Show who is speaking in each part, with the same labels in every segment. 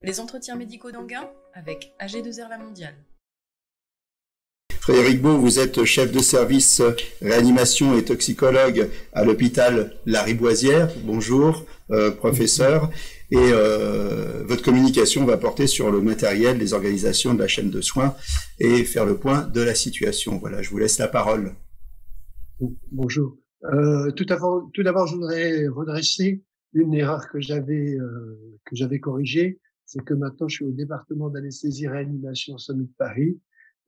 Speaker 1: Les entretiens médicaux d'Anguin avec AG2R La Mondiale.
Speaker 2: Frédéric Beau, vous êtes chef de service réanimation et toxicologue à l'hôpital Lariboisière. Bonjour, professeur. Et votre communication va porter sur le matériel, les organisations de la chaîne de soins et faire le point de la situation. Voilà, je vous laisse la parole.
Speaker 3: Bonjour. Tout d'abord, je voudrais redresser une erreur que j'avais corrigée. C'est que maintenant, je suis au département d'anesthésie réanimation SOMI de Paris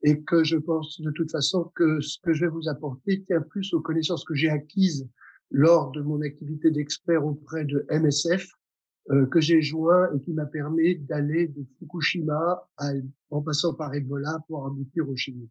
Speaker 3: et que je pense de toute façon que ce que je vais vous apporter tient plus aux connaissances que j'ai acquises lors de mon activité d'expert auprès de MSF, que j'ai joint et qui m'a permis d'aller de Fukushima en passant par Ebola pour aboutir au chimique.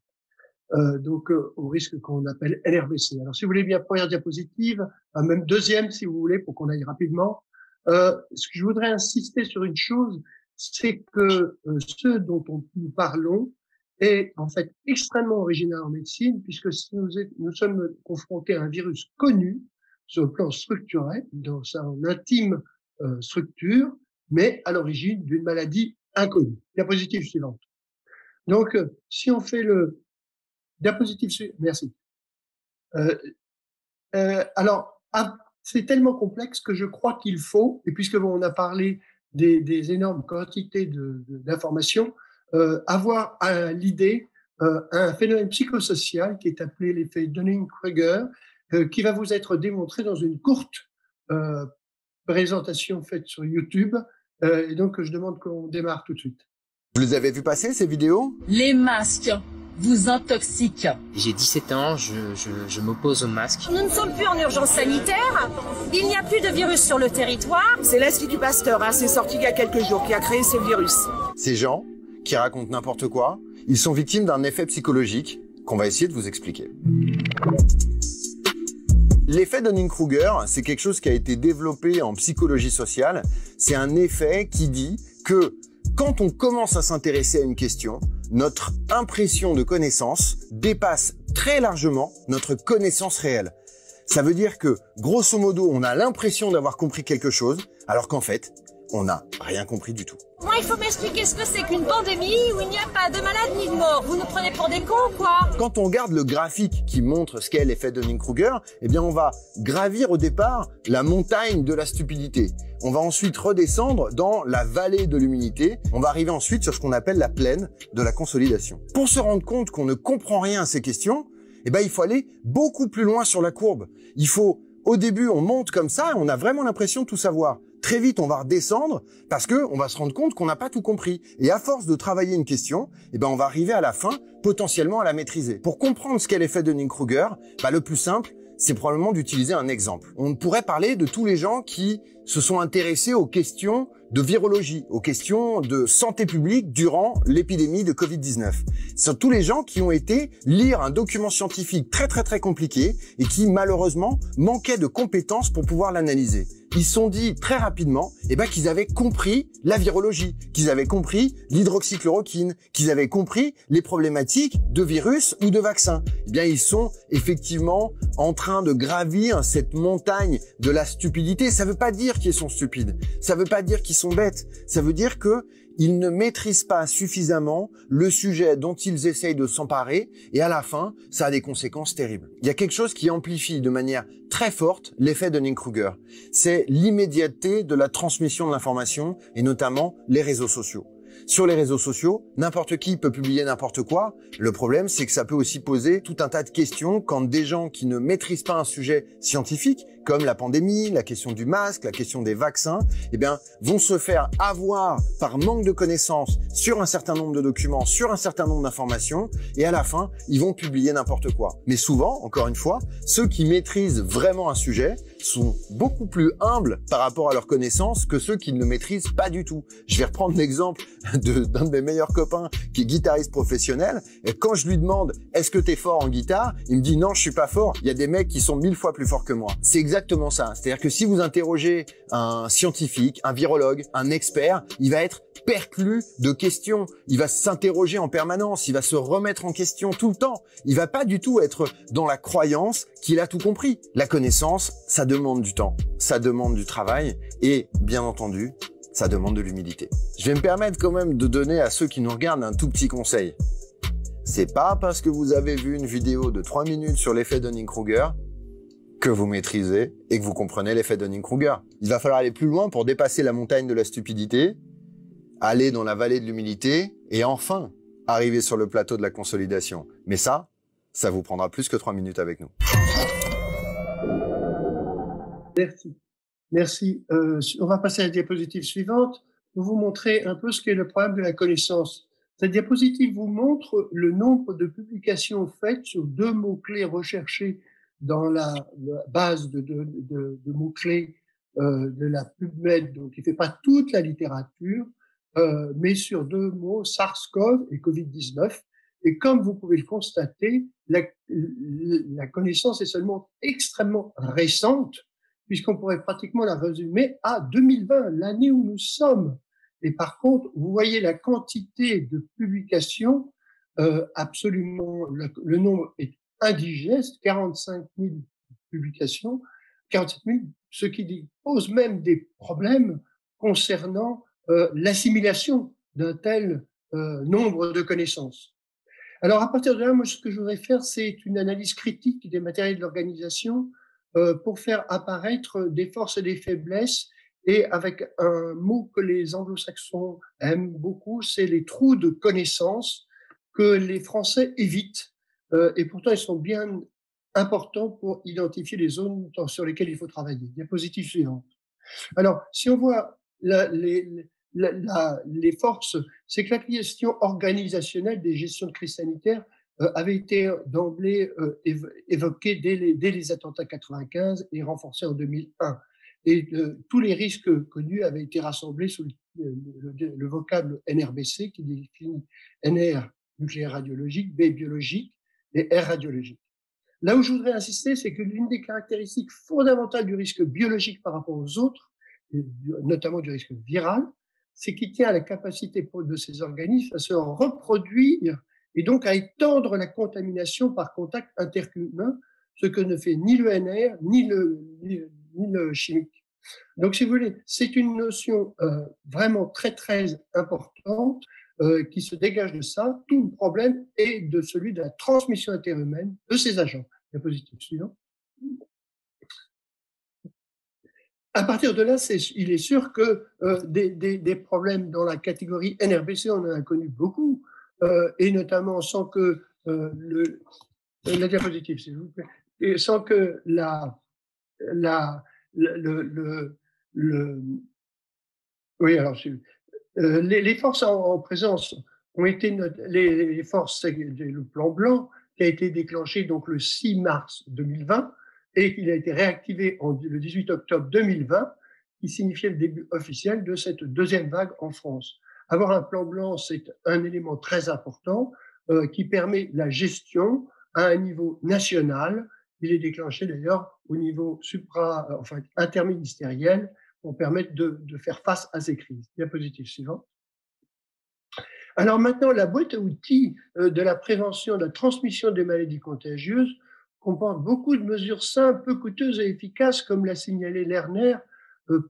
Speaker 3: Donc au risque qu'on appelle LRBC. Alors si vous voulez bien, première diapositive, même deuxième si vous voulez, pour qu'on aille rapidement. Ce que je voudrais insister sur une chose, c'est que ce dont nous parlons est en fait extrêmement original en médecine, puisque nous sommes confrontés à un virus connu sur le plan structurel, dans sa intime structure, mais à l'origine d'une maladie inconnue. Diapositive suivante. Donc, si on fait le diapositive suivante, merci. Alors, c'est tellement complexe que je crois qu'il faut, et puisque on a parlé des énormes quantités d'informations, avoir à l'idée un phénomène psychosocial qui est appelé l'effet Dunning-Kruger, qui va vous être démontré dans une courte présentation faite sur YouTube. Et donc, je demande qu'on démarre tout de suite.
Speaker 4: Vous les avez vu passer, ces vidéos?
Speaker 5: Les masques vous intoxiquent.
Speaker 6: J'ai 17 ans, je m'oppose au masque.
Speaker 7: Nous ne sommes plus en urgence sanitaire. Il n'y a plus de virus sur le territoire.
Speaker 8: C'est l'Institut Pasteur, c'est sorti il y a quelques jours, qui a créé ce virus.
Speaker 4: Ces gens qui racontent n'importe quoi, ils sont victimes d'un effet psychologique qu'on va essayer de vous expliquer. L'effet Dunning-Kruger, c'est quelque chose qui a été développé en psychologie sociale. C'est un effet qui dit que quand on commence à s'intéresser à une question, notre impression de connaissance dépasse très largement notre connaissance réelle. Ça veut dire que, grosso modo, on a l'impression d'avoir compris quelque chose, alors qu'en fait, on n'a rien compris du tout.
Speaker 7: Moi, il faut m'expliquer ce que c'est qu'une pandémie où il n'y a pas de malades ni de morts. Vous nous prenez pour des cons, quoi.
Speaker 4: Quand on regarde le graphique qui montre ce qu'est l'effet Dunning-Kruger, eh bien, on va gravir au départ la montagne de la stupidité. On va ensuite redescendre dans la vallée de l'humilité. On va arriver ensuite sur ce qu'on appelle la plaine de la consolidation. Pour se rendre compte qu'on ne comprend rien à ces questions, eh ben, il faut aller beaucoup plus loin sur la courbe. Au début, on monte comme ça et on a vraiment l'impression de tout savoir. Très vite, on va redescendre parce que on va se rendre compte qu'on n'a pas tout compris. Et à force de travailler une question, eh ben, on va arriver à la fin, potentiellement à la maîtriser. Pour comprendre ce qu'est l'effet Dunning-Kruger, le plus simple, c'est probablement d'utiliser un exemple. On pourrait parler de tous les gens qui se sont intéressés aux questions de virologie, aux questions de santé publique durant l'épidémie de Covid-19. Ce sont tous les gens qui ont été lire un document scientifique très compliqué et qui malheureusement manquaient de compétences pour pouvoir l'analyser. Ils se sont dit très rapidement qu'ils avaient compris la virologie, qu'ils avaient compris l'hydroxychloroquine, qu'ils avaient compris les problématiques de virus ou de vaccins. Ils sont effectivement en train de gravir cette montagne de la stupidité. Ça veut pas dire qu'ils sont stupides, ça veut pas dire qu'ils sont bêtes, ça veut dire que ils ne maîtrisent pas suffisamment le sujet dont ils essayent de s'emparer et à la fin, ça a des conséquences terribles. Il y a quelque chose qui amplifie de manière très forte l'effet Dunning-Kruger. C'est l'immédiateté de la transmission de l'information et notamment les réseaux sociaux. Sur les réseaux sociaux, n'importe qui peut publier n'importe quoi. Le problème, c'est que ça peut aussi poser tout un tas de questions quand des gens qui ne maîtrisent pas un sujet scientifique, comme la pandémie, la question du masque, la question des vaccins, vont se faire avoir par manque de connaissances sur un certain nombre de documents, sur un certain nombre d'informations, et à la fin, ils vont publier n'importe quoi. Mais souvent, encore une fois, ceux qui maîtrisent vraiment un sujet sont beaucoup plus humbles par rapport à leurs connaissances que ceux qui ne le maîtrisent pas du tout. Je vais reprendre l'exemple d'un de mes meilleurs copains qui est guitariste professionnel, et quand je lui demande « Est-ce que t'es fort en guitare ?» il me dit « Non, je suis pas fort. Il y a des mecs qui sont 1000 fois plus forts que moi. » C'est exactement ça. C'est-à-dire que si vous interrogez un scientifique, un virologue, un expert, il va être perclus de questions. Il va s'interroger en permanence. Il va se remettre en question tout le temps. Il va pas du tout être dans la croyance qu'il a tout compris. La connaissance, ça demande du temps. Ça demande du travail. Et bien entendu, ça demande de l'humilité. Je vais me permettre quand même de donner à ceux qui nous regardent un tout petit conseil. C'est pas parce que vous avez vu une vidéo de 3 minutes sur l'effet Dunning-Kruger que vous maîtrisez et que vous comprenez l'effet Dunning-Kruger. Il va falloir aller plus loin pour dépasser la montagne de la stupidité, aller dans la vallée de l'humilité et enfin arriver sur le plateau de la consolidation. Mais ça vous prendra plus que 3 minutes avec nous.
Speaker 3: Merci. Merci. On va passer à la diapositive suivante pour vous montrer un peu ce qu'est le problème de la connaissance. Cette diapositive vous montre le nombre de publications faites sur 2 mots-clés recherchés dans la base de mots-clés de la PubMed, donc qui ne fait pas toute la littérature, mais sur 2 mots, SARS-CoV et Covid-19. Et comme vous pouvez le constater, la connaissance est seulement extrêmement récente, puisqu'on pourrait pratiquement la résumer à 2020, l'année où nous sommes. Et par contre, vous voyez la quantité de publications, absolument, le nombre est indigeste, 45 000 publications, 47 000, ce qui pose même des problèmes concernant l'assimilation d'un tel nombre de connaissances. Alors, à partir de là, moi, ce que je voudrais faire, c'est une analyse critique des matériels de l'organisation pour faire apparaître des forces et des faiblesses, et avec un mot que les anglo-saxons aiment beaucoup, c'est les trous de connaissances que les Français évitent, et pourtant ils sont bien importants pour identifier les zones sur lesquelles il faut travailler. Diapositive suivante. Alors, si on voit les forces, c'est que la question organisationnelle des gestions de crise sanitaire avait été d'emblée évoquée dès les attentats 95 et renforcée en 2001. Et tous les risques connus avaient été rassemblés sous le vocable NRBC qui définit NR nucléaire radiologique, B biologique et R radiologique. Là où je voudrais insister, c'est que l'une des caractéristiques fondamentales du risque biologique par rapport aux autres, notamment du risque viral, c'est qu'il tient à la capacité de ces organismes à se reproduire et donc à étendre la contamination par contact interhumain, ce que ne fait ni le NR ni le chimique. Donc, si vous voulez, c'est une notion vraiment très, très importante qui se dégage de ça. Tout le problème est de celui de la transmission interhumaine de ces agents. Diapositive suivante. À partir de là, il est sûr que des problèmes dans la catégorie NRBC, on en a connu beaucoup, et notamment sans que la diapositive, s'il vous plaît, et sans que oui, alors les forces en présence ont été les forces, c'est le plan blanc qui a été déclenché donc le 6 mars 2020 et qui a été réactivé le 18 octobre 2020, qui signifiait le début officiel de cette deuxième vague en France. Avoir un plan blanc, c'est un élément très important qui permet la gestion à un niveau national. Il est déclenché d'ailleurs au niveau interministériel pour permettre de faire face à ces crises. Diapositive suivante. Alors maintenant, la boîte à outils de la prévention de la transmission des maladies contagieuses comporte beaucoup de mesures simples, peu coûteuses et efficaces, comme l'a signalé Lerner,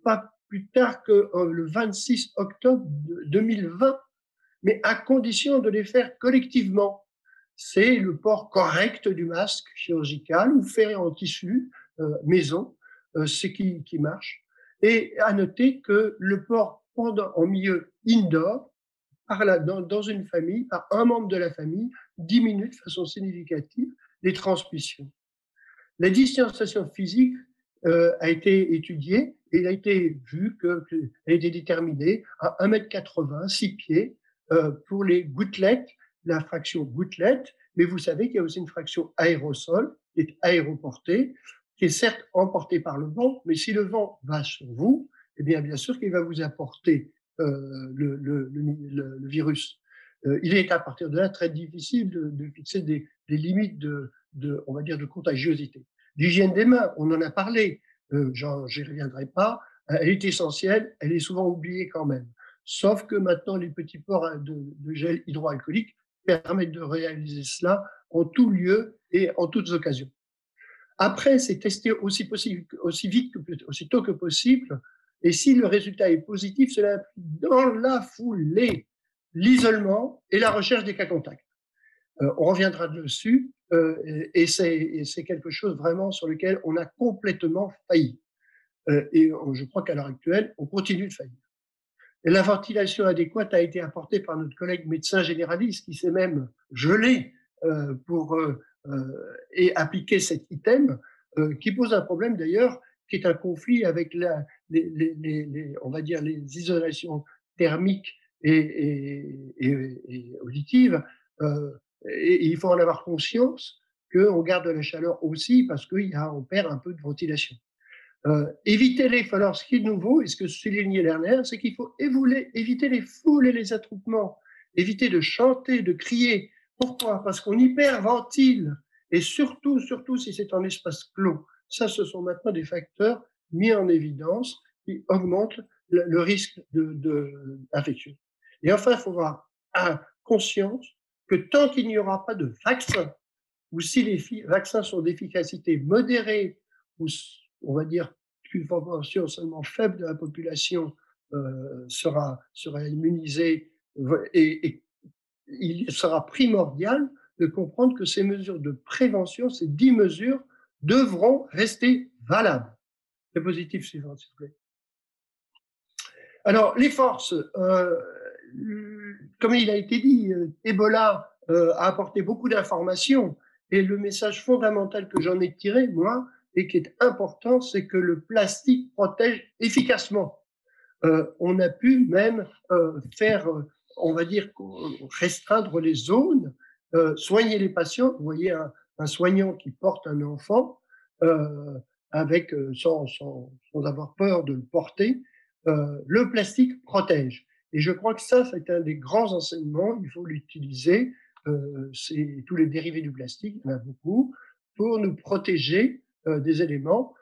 Speaker 3: pas plus tard que le 26 octobre 2020, mais à condition de les faire collectivement. C'est le port correct du masque chirurgical ou fait en tissu maison, c'est qui marche. Et à noter que le port en milieu indoor, dans une famille, par un membre de la famille, diminue de façon significative les transmissions. La distanciation physique a été étudiée et il a été vu qu'elle a été déterminée à 1,80 m, 6 pieds, pour les gouttelettes, la fraction gouttelette, mais vous savez qu'il y a aussi une fraction aérosol, qui est aéroportée, qui est certes emportée par le vent, mais si le vent va sur vous, eh bien sûr qu'il va vous apporter le virus. Il est à partir de là très difficile de fixer des limites on va dire, de contagiosité. L'hygiène des mains, on en a parlé, j'y reviendrai pas, elle est essentielle, elle est souvent oubliée quand même. Sauf que maintenant, les petits ports de gel hydroalcoolique permettent de réaliser cela en tout lieu et en toutes occasions. Après, c'est testé aussitôt que possible Et si le résultat est positif, cela implique dans la foulée l'isolement et la recherche des cas contacts. On reviendra dessus, et c'est quelque chose vraiment sur lequel on a complètement failli. Et je crois qu'à l'heure actuelle, on continue de faillir. Et la ventilation adéquate a été apportée par notre collègue médecin généraliste qui s'est même gelé et appliqué cet item, qui pose un problème d'ailleurs, qui est un conflit avec on va dire les isolations thermiques et auditives. Et il faut en avoir conscience qu'on garde la chaleur aussi parce qu'on perd un peu de ventilation. Éviter les foules. Alors, ce qui est nouveau, et ce que soulignait Lerner, c'est qu'il faut éviter les foules et les attroupements, éviter de chanter, de crier. Pourquoi? Parce qu'on hyperventile, et surtout si c'est en espace clos. Ça, ce sont maintenant des facteurs mis en évidence qui augmentent le risque d'infection. Et enfin, il faut avoir conscience que tant qu'il n'y aura pas de vaccin, ou si les vaccins sont d'efficacité modérée, ou on va dire qu'une proportion seulement faible de la population sera immunisée, et il sera primordial de comprendre que ces mesures de prévention, ces 10 mesures, devront rester valables. Diapositive suivante, s'il vous plaît. Alors, les forces, comme il a été dit, Ebola a apporté beaucoup d'informations, et le message fondamental que j'en ai tiré, moi, et qui est important, c'est que le plastique protège efficacement. On a pu même faire, on va dire, restreindre les zones, soigner les patients. Vous voyez un soignant qui porte un enfant sans avoir peur de le porter. Le plastique protège. Et je crois que ça, c'est un des grands enseignements. Il faut l'utiliser. C'est tous les dérivés du plastique, il y en a beaucoup, pour nous protéger des éléments.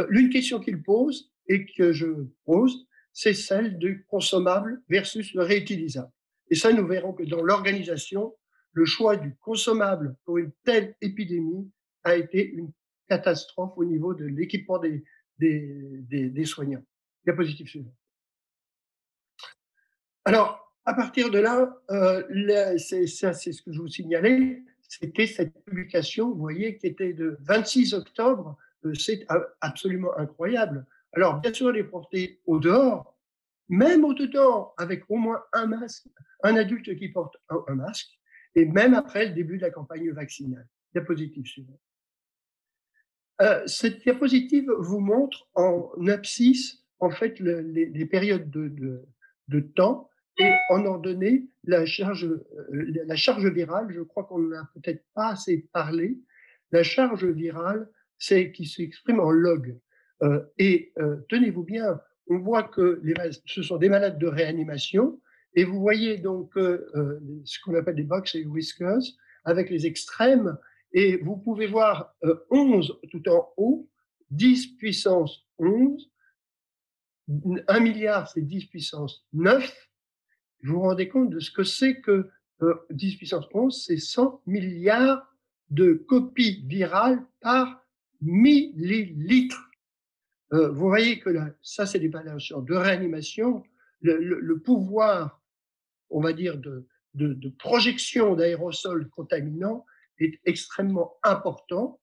Speaker 3: L'une question qu'il pose et que je pose, c'est celle du consommable versus le réutilisable. Et ça, nous verrons que dans l'organisation, le choix du consommable pour une telle épidémie a été une catastrophe au niveau de l'équipement des soignants. Diapositive suivante. Alors, à partir de là, c'est ce que je vous signalais, c'était cette publication, vous voyez, qui était de 26 octobre, c'est absolument incroyable. Alors, bien sûr, elle est portée au dehors, même au dedans, avec au moins un masque, un adulte qui porte un masque, et même après le début de la campagne vaccinale. Diapositive suivante. Cette diapositive vous montre en abscisse, en fait, les périodes de temps, et en ordonnée la charge virale. Je crois qu'on n'en a peut-être pas assez parlé. La charge virale, c'est qui s'exprime en log. Tenez-vous bien, on voit que ce sont des malades de réanimation, et vous voyez donc ce qu'on appelle des box et whiskers avec les extrêmes, et vous pouvez voir 11 tout en haut, 10 puissance 11, 1 milliard c'est 10 puissance 9. Vous vous rendez compte de ce que c'est que 10 puissance 11, c'est 100 milliards de copies virales par millilitre. Vous voyez que là, ça, c'est des valeurs de réanimation. Le pouvoir, on va dire, de projection d'aérosols contaminants est extrêmement important.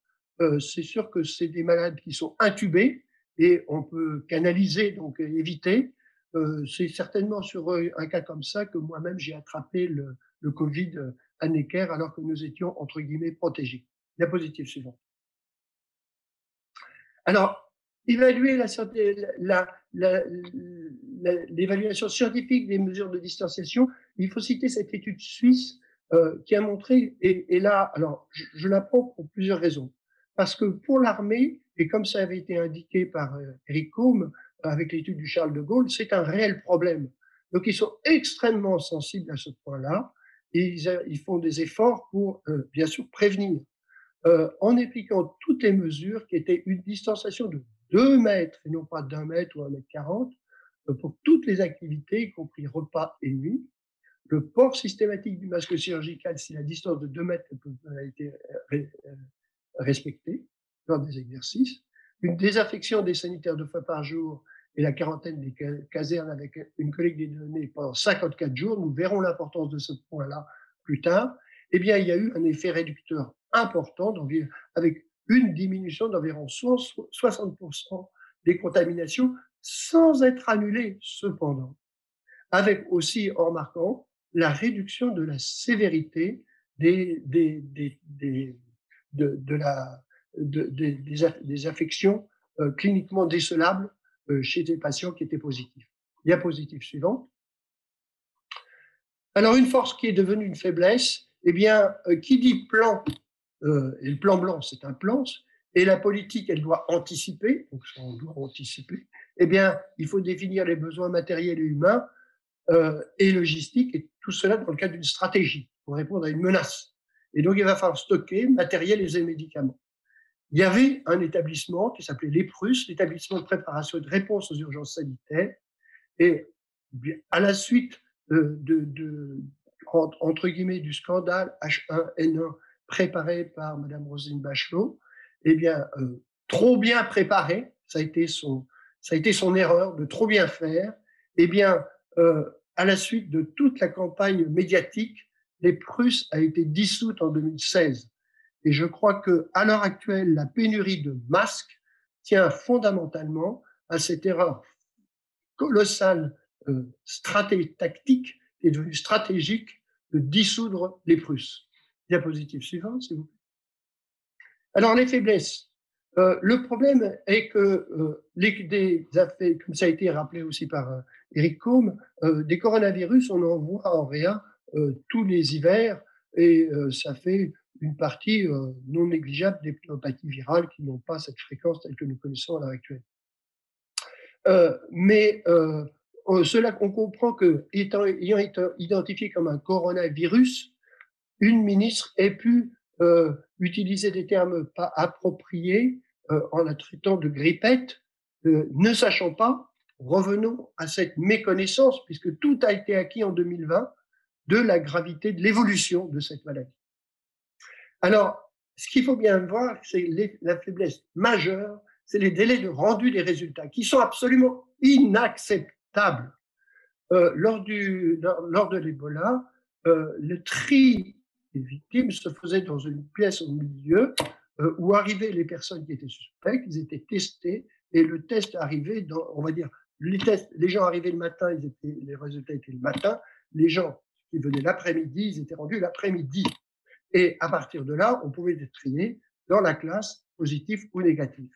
Speaker 3: C'est sûr que c'est des malades qui sont intubés et on peut canaliser, donc éviter. C'est certainement sur un cas comme ça que moi-même j'ai attrapé le Covid à Necker alors que nous étions entre guillemets protégés. Diapositive suivante. Alors, évaluer l'évaluation scientifique des mesures de distanciation, il faut citer cette étude suisse qui a montré, et là, alors je la prends pour plusieurs raisons. Parce que pour l'armée, et comme ça avait été indiqué par Eric Combe, avec l'étude du Charles de Gaulle, c'est un réel problème. Donc, ils sont extrêmement sensibles à ce point-là et ils font des efforts pour, bien sûr, prévenir. En appliquant toutes les mesures qui étaient une distanciation de 2 mètres et non pas d'1 mètre ou 1,40 m pour toutes les activités, y compris repas et nuit. Le port systématique du masque chirurgical si la distance de 2 mètres a été respectée lors des exercices. Une désinfection des sanitaires 2 fois par jour et la quarantaine des casernes avec une collecte des données pendant 54 jours, nous verrons l'importance de ce point-là plus tard, eh bien, il y a eu un effet réducteur important avec une diminution d'environ 60% des contaminations sans être annulée cependant, avec aussi, en remarquant, la réduction de la sévérité des affections cliniquement décelables chez des patients qui étaient positifs. Diapositive suivante. Alors, une force qui est devenue une faiblesse, eh bien, qui dit plan, et le plan blanc, c'est un plan, et la politique, elle doit anticiper, donc on doit anticiper, eh bien, il faut définir les besoins matériels et humains et logistiques, et tout cela dans le cadre d'une stratégie pour répondre à une menace. Et donc, il va falloir stocker matériel et médicaments. Il y avait un établissement qui s'appelait l'EPRUS, l'établissement de préparation et de réponse aux urgences sanitaires, et à la suite entre guillemets, du scandale H1N1 préparé par Madame Roselyne Bachelot, eh bien, trop bien préparé, ça a été son erreur de trop bien faire, eh bien, à la suite de toute la campagne médiatique, l'EPRUS a été dissoute en 2016. Et je crois qu'à l'heure actuelle, la pénurie de masques tient fondamentalement à cette erreur colossale tactique qui est devenue stratégique de dissoudre l'EPRUS. Diapositive suivante, s'il vous plaît. Alors, les faiblesses. Le problème est que comme ça a été rappelé aussi par Eric Combe, des coronavirus, on en voit en réa tous les hivers et ça fait une partie non négligeable des pneumopathies virales qui n'ont pas cette fréquence telle que nous connaissons à l'heure actuelle. Mais cela, on comprend que, ayant été identifié comme un coronavirus, une ministre ait pu utiliser des termes pas appropriés en la traitant de grippette, ne sachant pas, revenons à cette méconnaissance, puisque tout a été acquis en 2020, de la gravité de l'évolution de cette maladie. Alors, ce qu'il faut bien voir, c'est la faiblesse majeure, c'est les délais de rendu des résultats, qui sont absolument inacceptables. Lors de l'Ebola, le tri des victimes se faisait dans une pièce au milieu où arrivaient les personnes qui étaient suspectes, ils étaient testés et le test arrivait on va dire, les gens arrivaient le matin, les résultats étaient le matin, les gens qui venaient l'après-midi, ils étaient rendus l'après-midi. Et à partir de là, on pouvait les trier dans la classe positif ou négatif.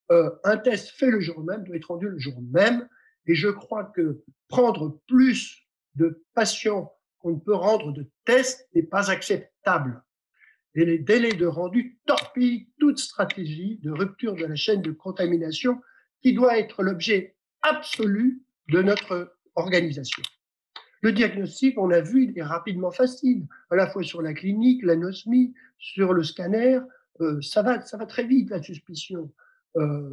Speaker 3: Un test fait le jour même doit être rendu le jour même. Et je crois que prendre plus de patients qu'on ne peut rendre de tests n'est pas acceptable. Et les délais de rendu torpillent toute stratégie de rupture de la chaîne de contamination qui doit être l'objet absolu de notre organisation. Le diagnostic, on l'a vu, il est rapidement facile, à la fois sur la clinique, l'anosmie, sur le scanner, ça va très vite, la suspicion.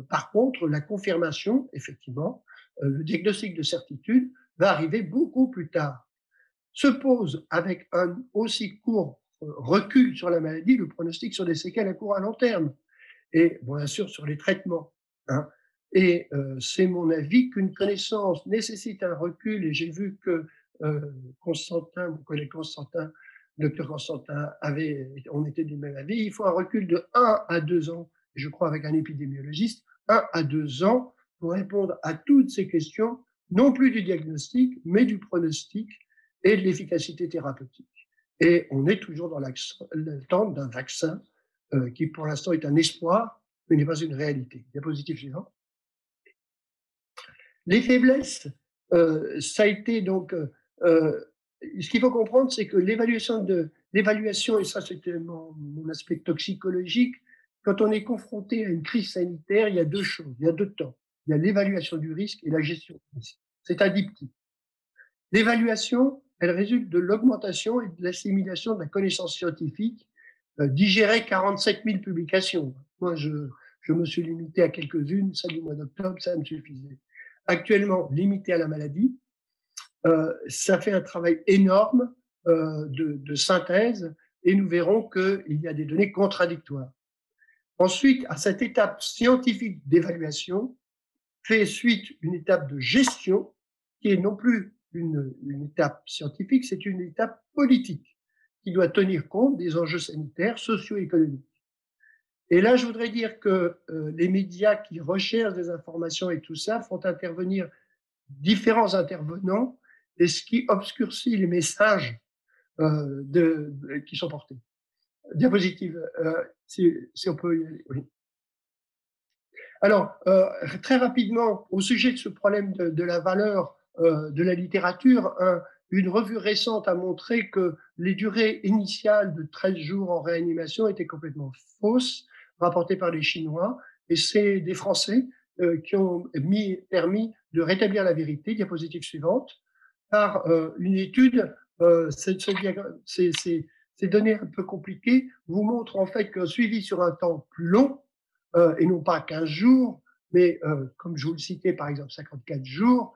Speaker 3: Par contre, la confirmation, effectivement, le diagnostic de certitude va arriver beaucoup plus tard. Se pose avec un aussi court recul sur la maladie le pronostic sur les séquelles à court à long terme et bien sûr sur les traitements. Et c'est mon avis qu'une connaissance nécessite un recul et j'ai vu que Constantin, mon collègue Constantin, docteur Constantin, on était du même avis, il faut un recul de 1 à 2 ans, je crois avec un épidémiologiste, 1 à 2 ans pour répondre à toutes ces questions, non plus du diagnostic, mais du pronostic et de l'efficacité thérapeutique. Et on est toujours dans l'attente d'un vaccin qui, pour l'instant, est un espoir, mais n'est pas une réalité. Diapositive suivante. Les faiblesses, ça a été donc... ce qu'il faut comprendre, c'est que l'évaluation, et ça c'était mon aspect toxicologique, quand on est confronté à une crise sanitaire, il y a 2 choses, il y a 2 temps. Il y a l'évaluation du risque et la gestion du risque. C'est un diptyque. L'évaluation, elle résulte de l'augmentation et de l'assimilation de la connaissance scientifique, digérer 47 000 publications. Moi, je me suis limité à quelques-unes, celle du mois d'octobre, ça me suffisait. Actuellement, limité à la maladie, ça fait un travail énorme de synthèse et nous verrons qu'il y a des données contradictoires. Ensuite, à cette étape scientifique d'évaluation, fait suite une étape de gestion qui est non plus une étape scientifique, c'est une étape politique qui doit tenir compte des enjeux sanitaires, socio-économiques. Et là, je voudrais dire que les médias qui recherchent des informations et tout ça font intervenir différents intervenants, et ce qui obscurcit les messages qui sont portés. Diapositive, si on peut y aller. Oui. Alors, très rapidement, au sujet de ce problème de la valeur de la littérature, une revue récente a montré que les durées initiales de 13 jours en réanimation étaient complètement fausses, rapportées par les Chinois, et c'est des Français qui ont permis de rétablir la vérité. Diapositive suivante, par une étude. Ces données un peu compliquées vous montrent en fait que suivi sur un temps plus long, et non pas 15 jours, mais comme je vous le citais par exemple 54 jours,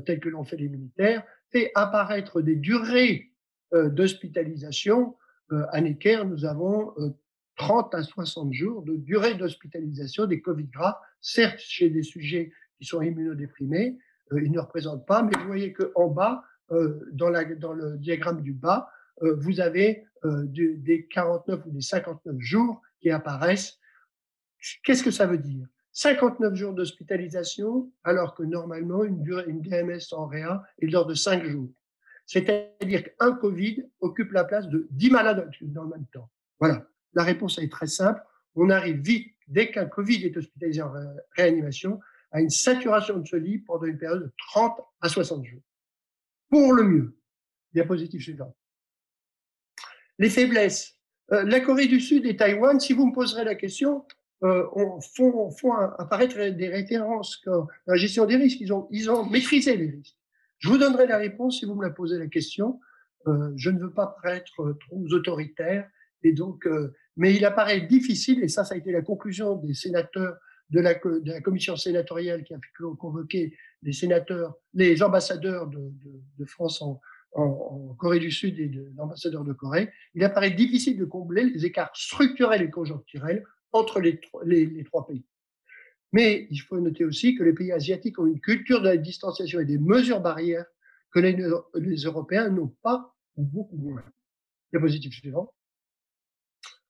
Speaker 3: tel que l'ont fait les militaires, fait apparaître des durées d'hospitalisation. À Necker, nous avons 30 à 60 jours de durée d'hospitalisation des Covid graves, certes chez des sujets qui sont immunodéprimés, ils ne représentent pas, mais vous voyez qu'en bas, dans le diagramme du bas, vous avez des 49 ou des 59 jours qui apparaissent. Qu'est-ce que ça veut dire? 59 jours d'hospitalisation, alors que normalement, une DMS en réa est de l'ordre de 5 jours. C'est-à-dire qu'un Covid occupe la place de 10 malades dans le même temps. Voilà. La réponse est très simple. On arrive vite, dès qu'un Covid est hospitalisé en réanimation, à une saturation de ce lit pendant une période de 30 à 60 jours. Pour le mieux. Diapositive suivante. Les faiblesses. La Corée du Sud et Taïwan, si vous me poserez la question, font apparaître des références dans la gestion des risques. Ils ont maîtrisé les risques. Je vous donnerai la réponse si vous me la posez la question. Je ne veux pas paraître trop autoritaire, et donc, mais il apparaît difficile, et ça a été la conclusion des sénateurs de la commission sénatoriale qui a convoqué les sénateurs, les ambassadeurs de France en Corée du Sud et l'ambassadeur de Corée. Il apparaît difficile de combler les écarts structurels et conjoncturels entre les trois pays. Mais il faut noter aussi que les pays asiatiques ont une culture de la distanciation et des mesures barrières que les Européens n'ont pas ou beaucoup moins. Diapositive suivante.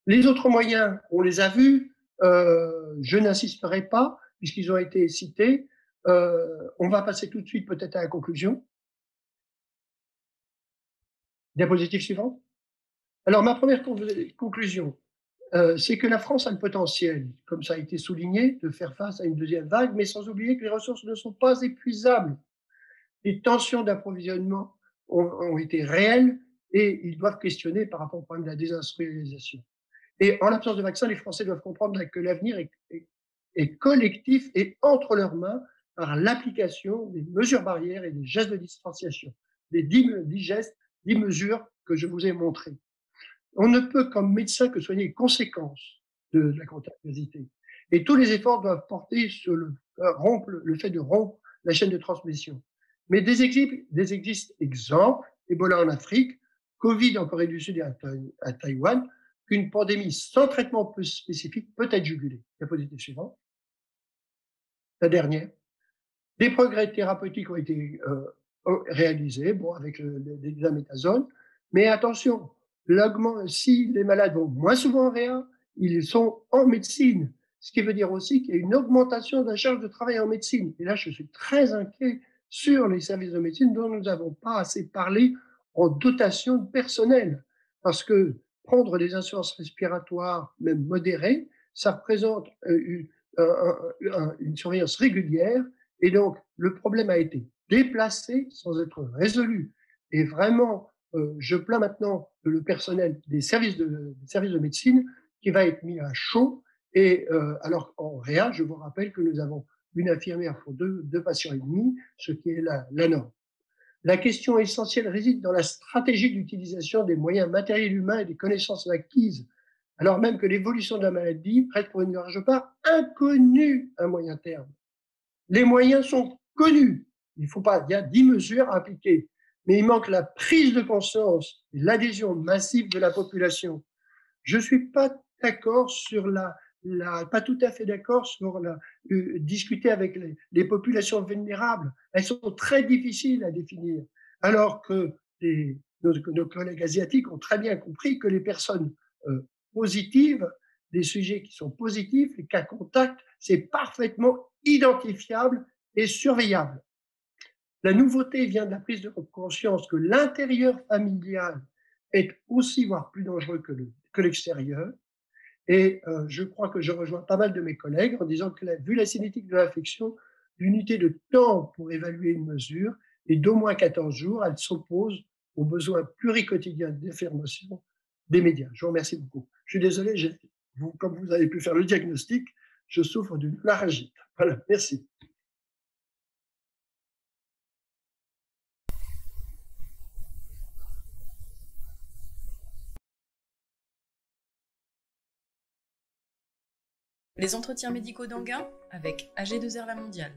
Speaker 3: Les autres moyens, on les a vus, je n'insisterai pas puisqu'ils ont été cités. On va passer tout de suite peut-être à la conclusion. Diapositive suivante. Alors, ma première conclusion, c'est que la France a le potentiel, comme ça a été souligné, de faire face à une deuxième vague, mais sans oublier que les ressources ne sont pas épuisables. Les tensions d'approvisionnement ont été réelles et ils doivent questionner par rapport au problème de la désindustrialisation. Et en l'absence de vaccin, les Français doivent comprendre que l'avenir est collectif et entre leurs mains par l'application des mesures barrières et des gestes de distanciation, des 10 gestes, 10 mesures que je vous ai montrées. On ne peut, comme médecin, que soigner les conséquences de la contagiosité. Et tous les efforts doivent porter sur le fait de rompre la chaîne de transmission. Mais des exemples, Ebola en Afrique, Covid en Corée du Sud et à Taïwan, qu'une pandémie sans traitement peu spécifique peut être jugulée. Diapositive suivante. La dernière. Des progrès thérapeutiques ont été réalisés, bon, avec l'examéthasone, mais attention, si les malades vont moins souvent en réa, ils sont en médecine, ce qui veut dire aussi qu'il y a une augmentation de la charge de travail en médecine. Et là, je suis très inquiet sur les services de médecine dont nous n'avons pas assez parlé en dotation de personnel, parce que prendre des insuffisances respiratoires, même modérées, ça représente une surveillance régulière, et donc le problème a été déplacé sans être résolu. Et vraiment, je plains maintenant le personnel des services de médecine qui va être mis à chaud. Et alors en réa, je vous rappelle que nous avons une infirmière pour deux patients et demi, ce qui est la norme. La question essentielle réside dans la stratégie d'utilisation des moyens matériels humains et des connaissances acquises, alors même que l'évolution de la maladie reste pour une large part inconnue à moyen terme. Les moyens sont connus. Il y a 10 mesures à appliquer, mais il manque la prise de conscience et l'adhésion massive de la population. Je ne suis pas d'accord sur pas tout à fait d'accord sur discuter avec les populations vulnérables. Elles sont très difficiles à définir, alors que nos collègues asiatiques ont très bien compris que les personnes positives, des sujets qui sont positifs, les cas contacts, c'est parfaitement identifiable et surveillable. La nouveauté vient de la prise de conscience que l'intérieur familial est aussi, voire plus dangereux que l'extérieur. Et je crois que je rejoins pas mal de mes collègues en disant que vu la cinétique de l'infection, l'unité de temps pour évaluer une mesure est d'au moins 14 jours. Elle s'oppose aux besoins pluriquotidiens d'information des médias. Je vous remercie beaucoup. Je suis désolé, comme vous avez pu faire le diagnostic, je souffre d'une laryngite. Voilà, merci.
Speaker 1: Les entretiens médicaux d'Anguin avec AG2R La Mondiale.